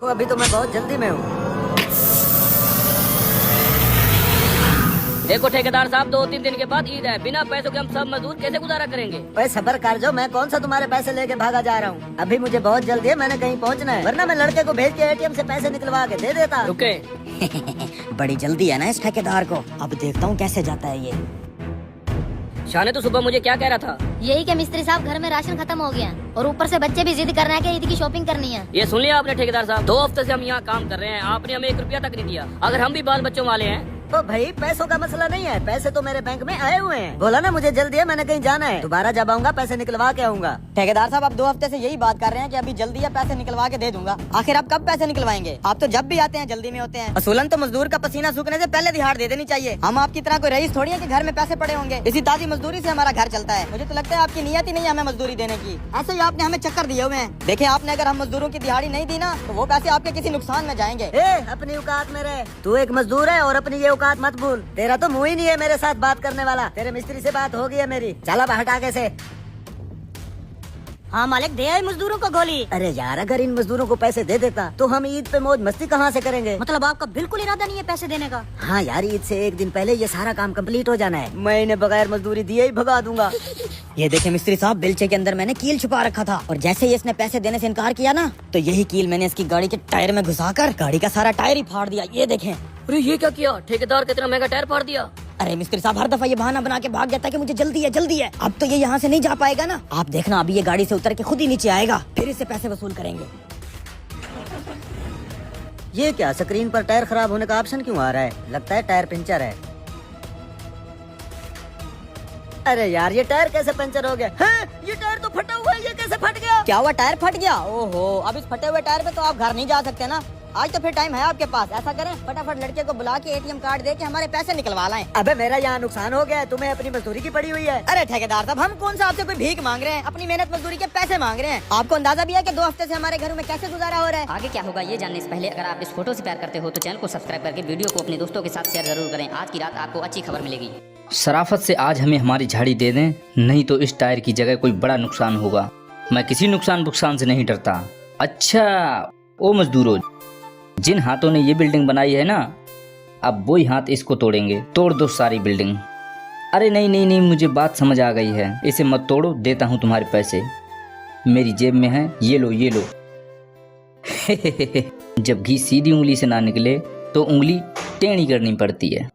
को अभी तो मैं बहुत जल्दी में हूँ। देखो ठेकेदार साहब, 2-3 दिन के बाद ईद है। बिना पैसों के हम सब मजदूर कैसे गुजारा करेंगे? भाई सबर कर जो, मैं कौन सा तुम्हारे पैसे लेके भागा जा रहा हूँ। अभी मुझे बहुत जल्दी है, मैंने कहीं पहुँचना है, वरना मैं लड़के को भेज के एटीएम से पैसे निकलवा के दे देता। रुके। बड़ी जल्दी है ना इस ठेकेदार को, अब देखता हूँ कैसे जाता है ये। शाने तो सुबह मुझे क्या कह रहा था? यही कि मिस्त्री साहब घर में राशन खत्म हो गया और ऊपर से बच्चे भी जिद कर रहे हैं कि ईद की शॉपिंग करनी है। ये सुन लिया आपने ठेकेदार साहब? 2 हफ्ते से हम यहाँ काम कर रहे हैं, आपने हमें 1 रुपया तक नहीं दिया। अगर हम भी बाल बच्चों वाले हैं तो भाई पैसों का मसला नहीं है, पैसे तो मेरे बैंक में आए हुए हैं। बोला ना मुझे जल्दी है, मैंने कहीं जाना है, दोबारा जब आऊंगा पैसे निकलवा के आऊंगा। ठेकेदार साहब, आप 2 हफ्ते से यही बात कर रहे हैं कि अभी जल्दी है, पैसे निकलवा के दे दूंगा। आखिर आप कब पैसे निकलवाएंगे? आप तो जब भी आते हैं जल्दी में होते हैं। असूलन तो मजदूर का पसीना सूखने से पहले दिहाड़ दे देनी चाहिए। हम आपकी तरह कोई रईस थोड़ी है कि घर में पैसे पड़े होंगे। इसी ताजी मजदूरी से हमारा घर चलता है। मुझे तो लगता है आपकी नियत ही नहीं है हमें मजदूरी देने की। ऐसे ही आपने हमें चक्कर दिए हुए हैं। देखिए, आपने अगर हम मजदूरों की दिहाड़ी नहीं दी ना तो वो पैसे आपके किसी नुकसान में जाएंगे। अपनी औकात में रहे, तू एक मजदूर है और अपनी ये औकात मत भूल। तेरा तो मुंह ही नहीं है मेरे साथ बात करने वाला। तेरे मिस्त्री से बात हो गई है मेरी, चला बाहर आगे से। हाँ मालिक, दे आए मजदूरों को गोली। अरे यार, अगर इन मजदूरों को पैसे दे देता तो हम ईद पे मौज मस्ती कहाँ से करेंगे। मतलब आपका बिल्कुल इरादा नहीं है पैसे देने का? हाँ यार, ईद से 1 दिन पहले ये सारा काम कंप्लीट हो जाना है। मैं इन्हें बगैर मजदूरी दिए ही भगा दूंगा। ये देखे मिस्त्री साहब, बेलचे के अंदर मैंने कील छुपा रखा था और जैसे ही इसने पैसे देने से इनकार किया ना तो यही कील मैंने इसकी गाड़ी के टायर में घुसाकर गाड़ी का सारा टायर ही फाड़ दिया। ये देखें। अरे ये क्या किया? ठेकेदार कितना महंगा टायर फाड़ दिया। अरे मिस्त्री साहब, हर दफा ये बहाना बना के भाग जाता है कि मुझे जल्दी है जल्दी है। अब तो ये यहाँ से नहीं जा पाएगा ना। आप देखना, अभी ये गाड़ी से उतर के खुद ही नीचे आएगा, फिर इससे पैसे वसूल करेंगे। ये क्या, स्क्रीन पर टायर खराब होने का ऑप्शन क्यों आ रहा है? लगता है टायर पंचर है। अरे यार, ये टायर कैसे पंचर हो गया? हाँ, ये टायर तो फटा हुआ है, ये कैसे फट गया? क्या हुआ, टायर फट गया? ओहो, अब इस फटे हुए टायर पे तो आप घर नहीं जा सकते ना। आज तो फिर टाइम है आपके पास। ऐसा करें, फटाफट लड़के को बुला के एटीएम कार्ड दे के हमारे पैसे निकलवा लाएं। अबे मेरा यहाँ नुकसान हो गया है, तुम्हें अपनी मजदूरी की पड़ी हुई है। अरे ठेकेदार साहब, हम कौन सा आपसे कोई भीख मांग रहे हैं? अपनी मेहनत मजदूरी के पैसे मांग रहे हैं। आपको अंदाजा भी है कि 2 हफ्ते से हमारे घरों में कैसे गुजारा हो रहा है। आगे क्या होगा ये जानने से पहले अगर आप इस फोटो से प्यार करते हो तो चैनल को सब्सक्राइब करके वीडियो को अपने दोस्तों के साथ शेयर जरूर करें। आज की रात आपको अच्छी खबर मिलेगी। शराफत से आज हमें हमारी झाड़ी दे दें, नहीं तो इस टायर की जगह कोई बड़ा नुकसान होगा। मैं किसी नुकसान से नहीं डरता। अच्छा ओ मजदूरों, जिन हाथों ने ये बिल्डिंग बनाई है ना, अब वही हाथ इसको तोड़ेंगे। तोड़ दो सारी बिल्डिंग। अरे नहीं नहीं नहीं, मुझे बात समझ आ गई है। इसे मत तोड़ो, देता हूँ तुम्हारे पैसे, मेरी जेब में है, ये लो ये लो। जब घी सीधी उंगली से ना निकले तो उंगली टेढ़ी करनी पड़ती है।